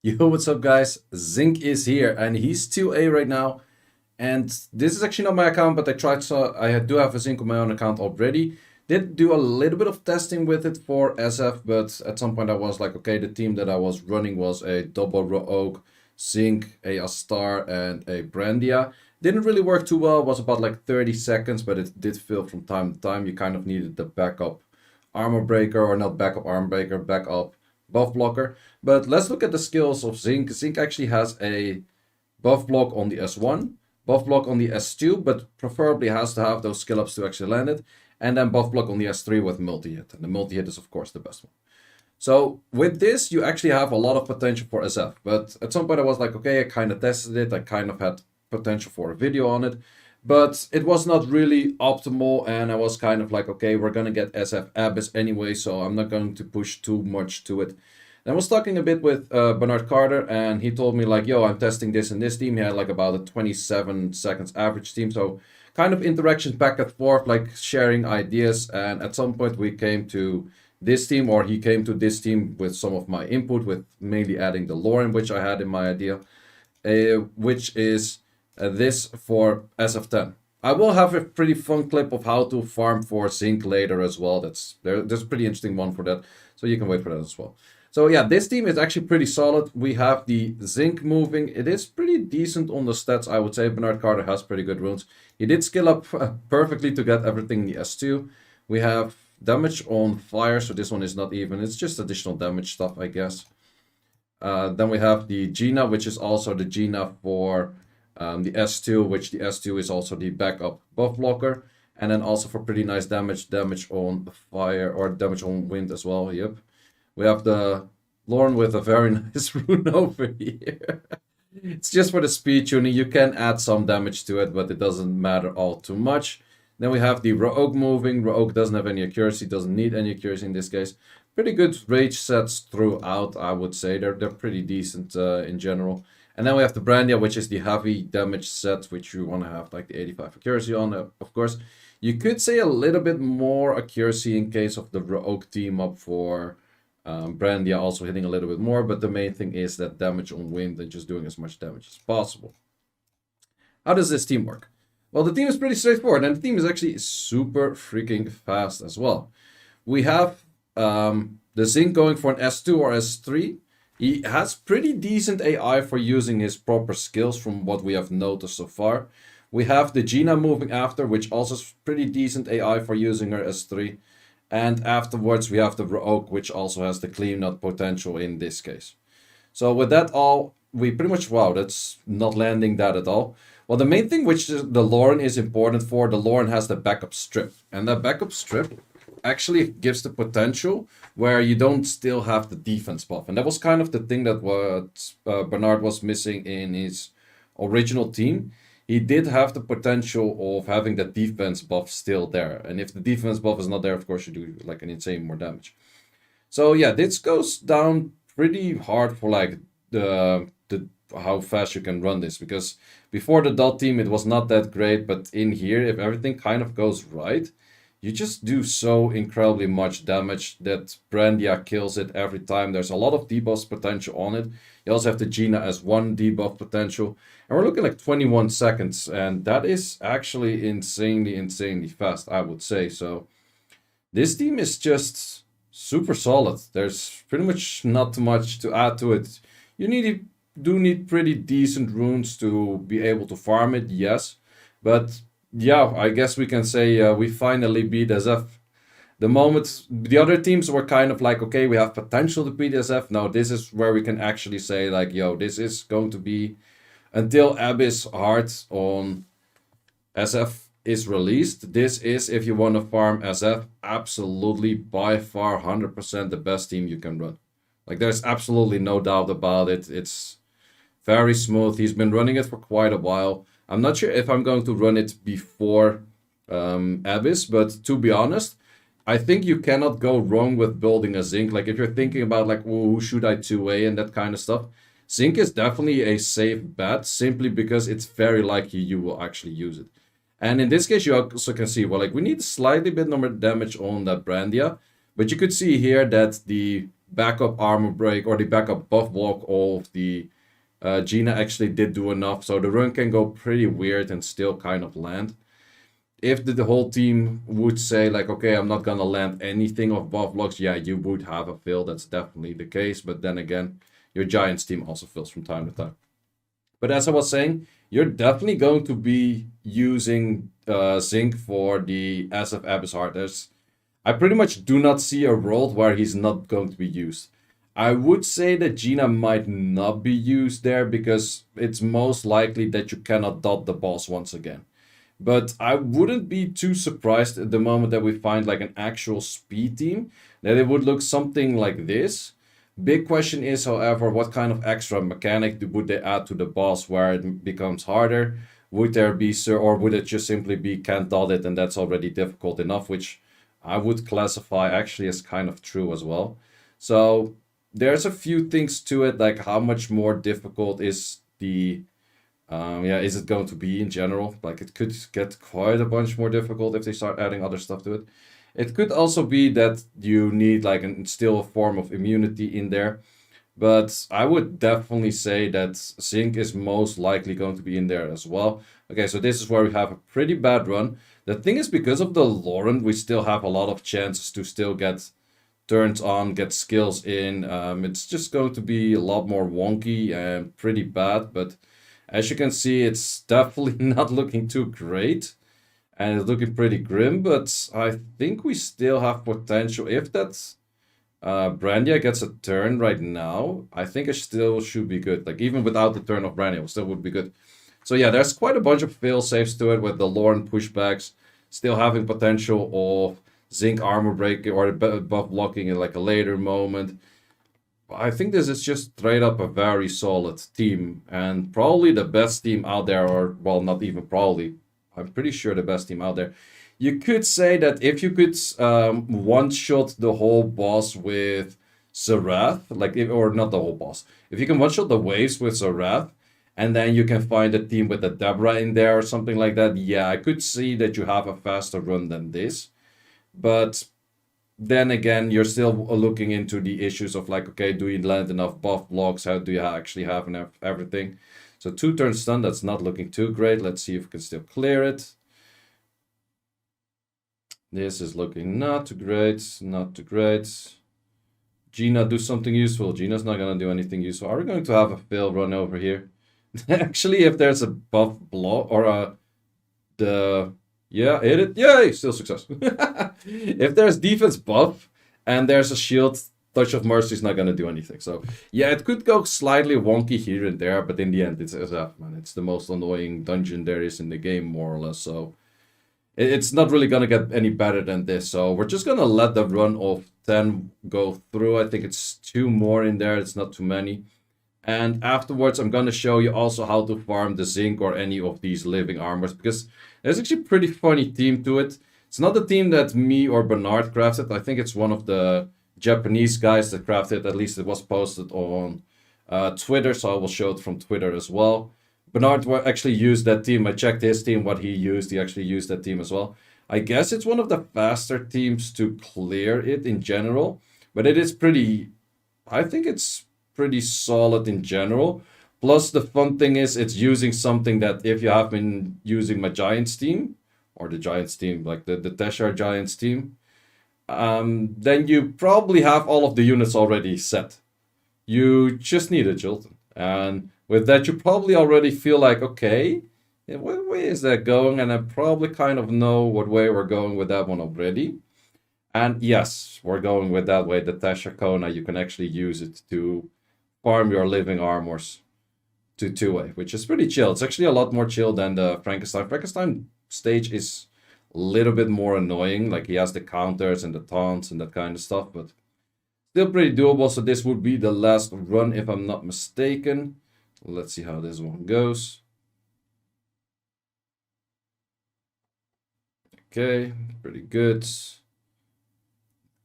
Yo, what's up, guys? Zinc is here, and he's 2A right now. And this is actually not my account, but I do have a Zinc on my own account already. Did do a little bit of testing with it for SF, but at some point I was like, okay, the team that I was running was a double raoq, Zinc, a astar, and a brandia. Didn't really work too well. It was about like 30 seconds, but it did feel from time to time. You kind of needed the backup armor breaker, or not backup armor breaker, backup buff blocker. But let's look at the skills of Zinc. Zinc actually has a buff block on the S1, buff block on the S2, but preferably has to have those skill ups to actually land it, and then buff block on the S3 with multi-hit. And the multi-hit is of course the best one. So with this, you actually have a lot of potential for SF. But at some point I was like, okay, I kind of tested it. I kind of had potential for a video on it. But it was not really optimal, and I was kind of like, okay, we're going to get SF Abyss anyway, so I'm not going to push too much to it. And I was talking a bit with BernardCarter, and he told me like, yo, I'm testing this and this team. He had like about a 27 seconds average team, so kind of interactions back and forth, like sharing ideas. And at some point we came to this team, or he came to this team with some of my input, with mainly adding the lore in which I had in my idea, which is this for SF10. I will have a pretty fun clip of how to farm for Zinc later as well. There's a pretty interesting one for that, so you can wait for that as well. So yeah, this team is actually pretty solid. We have the Zinc moving. It is pretty decent on the stats, I would say. BernardCarter has pretty good runes. He did skill up perfectly to get everything in the S2. We have damage on fire, so this one is not even. It's just additional damage stuff, I guess. Then we have the Gina, which is also the Gina for the S2, which the S2 is also the backup buff blocker. And then also for pretty nice damage on fire, or damage on wind as well. Yep. We have the Lauren with a very nice rune over here. It's just for the speed tuning. You can add some damage to it, but it doesn't matter all too much. Then we have the raoq moving. Raoq doesn't have any accuracy, doesn't need any accuracy in this case. Pretty good rage sets throughout, I would say. They're pretty decent in general. And then we have the brandia, which is the heavy damage set, which you want to have like the 85 accuracy on, of course. You could say a little bit more accuracy in case of the raoq team up for brandia also hitting a little bit more, but the main thing is that damage on wind and just doing as much damage as possible. How does this team work? Well, the team is pretty straightforward, and the team is actually super freaking fast as well. We have the Zinc going for an S2 or S3. He has pretty decent AI for using his proper skills from what we have noticed so far. We have the Gina moving after, which also is pretty decent AI for using her S3. And afterwards we have the raoq, which also has the clean nut potential in this case. So with that all, we pretty much, wow, that's not landing that at all. Well, the main thing which the Lauren is important for, the Lauren has the backup strip. And that backup strip actually gives the potential where you don't still have the defense buff. And that was kind of the thing that what Bernard was missing in his original team. He did have the potential of having the defense buff still there. And if the defense buff is not there, of course, you do like an insane more damage. So yeah, this goes down pretty hard for like the how fast you can run this. Because before the dot team, it was not that great. But in here, if everything kind of goes right, you just do so incredibly much damage that brandia kills it every time. There's a lot of debuff potential on it. You also have the Gina as one debuff potential. And we're looking like 21 seconds. And that is actually insanely fast, I would say. So this team is just super solid. There's pretty much not too much to add to it. You do need pretty decent runes to be able to farm it, yes. But yeah, I guess we can say we finally beat SF. The moment the other teams were kind of like, okay, we have potential to beat SF. Now this is where we can actually say like, yo, this is going to be, until Abyss Heart on SF is released, this is, if you want to farm SF, absolutely by far 100% the best team you can run. Like there's absolutely no doubt about it. It's very smooth. He's been running it for quite a while. I'm not sure if I'm going to run it before Abyss, but to be honest, I think you cannot go wrong with building a Zinc. Like if you're thinking about like, who should I 2A and that kind of stuff, Zinc is definitely a safe bet, simply because it's very likely you will actually use it. And in this case, you also can see, well, like we need slightly bit more damage on that brandia, but you could see here that the backup armor break or the backup buff block of the Gina actually did do enough, so the run can go pretty weird and still kind of land. If the whole team would say like, okay, I'm not gonna land anything of buff blocks, yeah, you would have a fill. That's definitely the case. But then again, your Giants team also fills from time to time. But as I was saying, you're definitely going to be using Zinc for the SF Abyss Heart. I pretty much do not see a world where he's not going to be used. I would say that Gina might not be used there because it's most likely that you cannot dot the boss once again. But I wouldn't be too surprised at the moment that we find like an actual speed team that it would look something like this. Big question is, however, what kind of extra mechanic would they add to the boss where it becomes harder? Would there be, or would it just simply be can't dot it and that's already difficult enough, which I would classify actually as kind of true as well. So there's a few things to it, like how much more difficult is the is it going to be in general? Like it could get quite a bunch more difficult if they start adding other stuff to it. It could also be that you need like still a form of immunity in there. But I would definitely say that Zinc is most likely going to be in there as well. Okay, so this is where we have a pretty bad run. The thing is, because of the Lauren, we still have a lot of chances to still get turns on, get skills in. It's just going to be a lot more wonky and pretty bad. But as you can see, it's definitely not looking too great. And it's looking pretty grim, but I think we still have potential. If that Brandia gets a turn right now, I think it still should be good. Like, even without the turn of Brandia, it still would be good. So yeah, there's quite a bunch of fail safes to it with the Lauren pushbacks, still having potential of Zinc armor breaking or buff blocking in like a later moment. I think this is just straight up a very solid team and probably the best team out there, or well, not even probably. I'm pretty sure the best team out there. You could say that if you could one-shot the whole boss with Zerath, or not the whole boss, if you can one-shot the waves with Zerath, and then you can find a team with a Debra in there or something like that, yeah, I could see that you have a faster run than this. But then again, you're still looking into the issues of like, okay, do you land enough buff blocks? How do you actually have enough everything? So 2-turn stun, that's not looking too great. Let's see if we can still clear it. This is looking not too great, not too great. Gina, do something useful. Gina's not going to do anything useful. Are we going to have a fail run over here? Actually, if there's a buff block or yeah, hit it. Yay, still success. If there's defense buff and there's a shield, Touch of Mercy is not going to do anything. So, yeah, it could go slightly wonky here and there, but in the end, it's SF, man. It's the most annoying dungeon there is in the game, more or less. So, it's not really going to get any better than this. So, we're just going to let the run of 10 go through. I think it's 2 more in there. It's not too many. And afterwards, I'm going to show you also how to farm the Zinc or any of these living armors, because there's actually a pretty funny theme to it. It's not the theme that me or Bernard crafted. I think it's one of the Japanese guys that crafted. At least it was posted on Twitter, so I will show it from Twitter as well. Bernard actually used that theme. I checked his team, what he used. He actually used that theme as well. I guess it's one of the faster teams to clear it in general, but it is pretty... I think it's pretty solid in general. Plus, the fun thing is it's using something that if you have been using my Giants team, or the Giants team, like the Teshar Giants team, then you probably have all of the units already set. You just need a Jilton. And with that, you probably already feel like, okay, what way is that going? And I probably kind of know what way we're going with that one already. And yes, we're going with that way. The Teshar Kona, you can actually use it to farm your living armors to 2-way, which is pretty chill. It's actually a lot more chill than the Frankenstein. Frankenstein stage is a little bit more annoying. Like, he has the counters and the taunts and that kind of stuff, but still pretty doable. So this would be the last run, if I'm not mistaken. Let's see how this one goes. Okay, pretty good.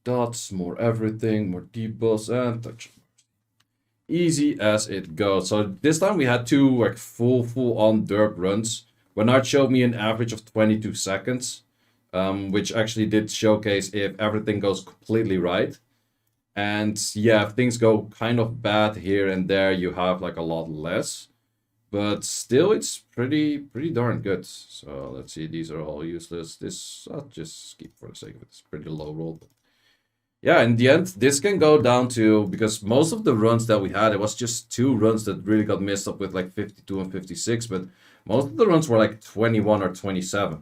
Dots, more everything, more debuffs, and touch. Easy as it goes. So this time we had 2 like full on derp runs. Bernard showed me an average of 22 seconds, which actually did showcase if everything goes completely right. And yeah, if things go kind of bad here and there, you have like a lot less. But still, it's pretty darn good. So let's see, these are all useless. This I'll just skip for the sake of it. It's pretty low roll. But yeah, in the end, this can go down to, because most of the runs that we had, it was just 2 runs that really got messed up with like 52 and 56, but most of the runs were like 21 or 27.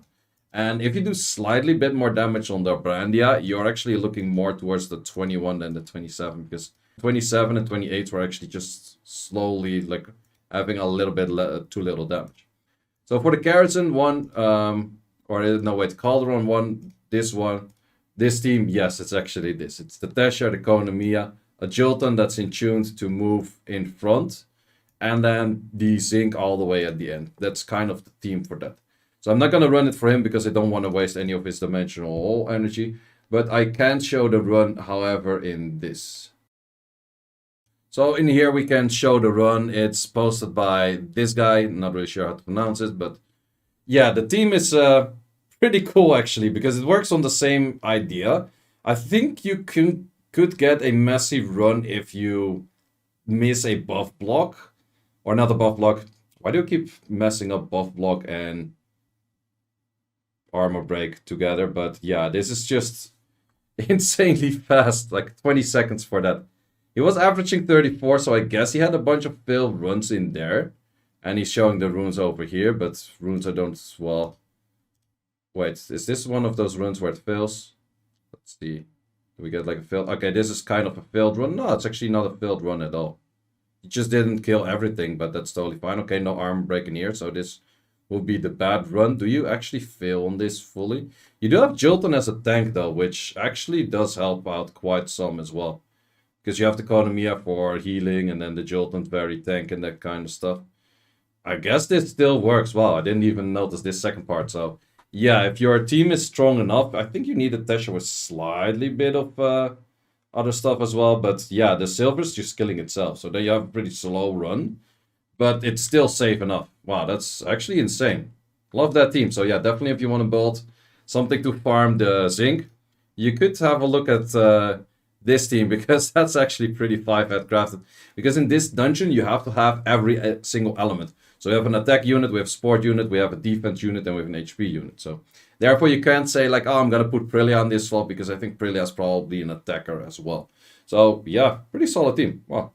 And if you do slightly bit more damage on the brandia, you're actually looking more towards the 21 than the 27, because 27 and 28 were actually just slowly like having a little bit too little damage. So for the Garrison one, or no wait, Calderon one, this team, yes, it's actually this. It's the Tesha, the Konomiya, a Jolton that's in tuned to move in front, and then the Zinc all the way at the end. That's kind of the team for that. So I'm not going to run it for him because I don't want to waste any of his dimensional energy, but I can show the run, however, in this. So in here we can show the run. It's posted by this guy, not really sure how to pronounce it, but yeah, the team is pretty cool actually, because it works on the same idea. I think you could get a massive run if you miss a buff block, or not a buff block. Why do you keep messing up buff block and armor break together? But yeah, this is just insanely fast, like 20 seconds for that. He was averaging 34, so I guess he had a bunch of failed runs in there. And he's showing the runes over here, but runes I don't, well... Wait, is this one of those runs where it fails? Let's see. Do we get like a failed... Okay, this is kind of a failed run. No, it's actually not a failed run at all. He just didn't kill everything, but that's totally fine. Okay, no armor breaking here, so this will be the bad run. Do you actually fail on this fully? You do have Jolton as a tank though, which actually does help out quite some as well. Because you have the Konomiya for healing, and then the Jolton very tank and that kind of stuff. I guess this still works well. I didn't even notice this second part, so... Yeah, if your team is strong enough, I think you need a Tesha with slightly bit of other stuff as well. But yeah, the silver's just killing itself. So then you have a pretty slow run. But it's still safe enough. Wow, that's actually insane. Love that team. So yeah, definitely if you want to build something to farm the Zinc, you could have a look at this team, because that's actually pretty 5-head crafted. Because in this dungeon, you have to have every single element. So we have an attack unit, we have a support unit, we have a defense unit, and we have an HP unit. So therefore you can't say like, oh, I'm going to put Prillia on this slot, because I think Prillia is probably an attacker as well. So yeah, pretty solid team. Wow.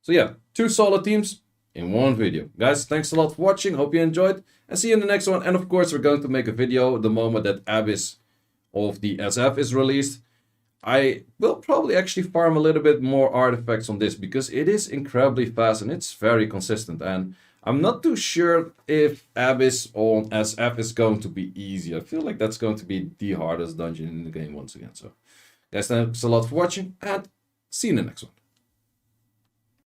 So yeah, 2 solid teams in 1 video. Guys, thanks a lot for watching. Hope you enjoyed. And see you in the next one. And of course, we're going to make a video the moment that Abyss of the SF is released. I will probably actually farm a little bit more artifacts on this, because it is incredibly fast and it's very consistent. And I'm not too sure if Abyss on SF is going to be easy. I feel like that's going to be the hardest dungeon in the game once again. So guys, thanks a lot for watching, and see you in the next one.